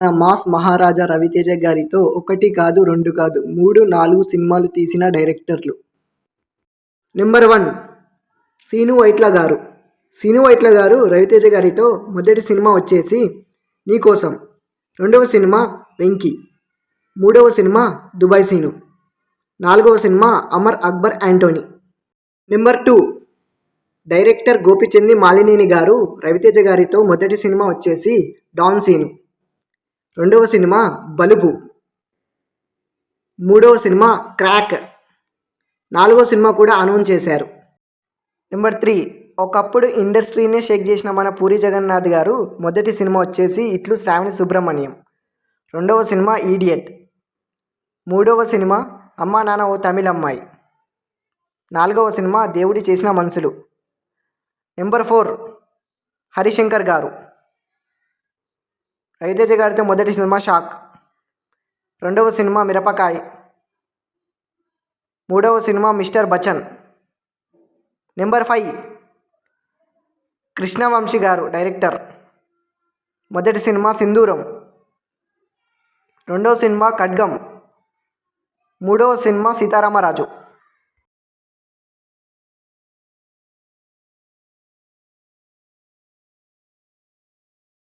Mass మహారాజా రవితేజ గారితో ఒకటి కాదు, రెండు కాదు, 3, 4 సినిమాలు తీసిన డైరెక్టర్లు. నెంబర్ 1 సీను వైట్ల గారు. సీను వైట్ల గారు రవితేజ గారితో మొదటి సినిమా వచ్చేసి నీకోసం, రెండవ సినిమా వెంకీ, మూడవ సినిమా దుబాయ్ సీను, నాలుగవ cinema Amar Akbar Anthony. Number 2 director Gopichand Malineni గారు రవితేజ గారితో మొదటి సినిమా వచ్చేసి డాన్ సీను, రెండవ సినిమా బలుపు, మూడవ సినిమా క్రాక్, నాలుగవ సినిమా కూడా అనౌన్స్ చేశారు. నెంబర్ 3 ఒకప్పుడు ఇండస్ట్రీనే షేక్ చేసిన మన పూరి జగన్నాథ్ గారు మొదటి సినిమా వచ్చేసి ఇట్లు శ్రావణి సుబ్రహ్మణ్యం, రెండవ సినిమా ఈడియట్, మూడవ సినిమా అమ్మా నాన్న ఓ తమిళ అమ్మాయి, నాలుగవ సినిమా దేవుడి చేసిన మనుషులు. నెంబర్ 4 హరిశంకర్ గారు. రవితేజ గారితో మొదటి సినిమా షాక్, రెండవ సినిమా మిరపకాయ్, మూడవ cinema mister Bachchan. Number 5 Krishna Vamsi గారు డైరెక్టర్. మొదటి సినిమా సింధూరం, రెండవ సినిమా ఖడ్గం, మూడవ సినిమా సీతారామరాజు.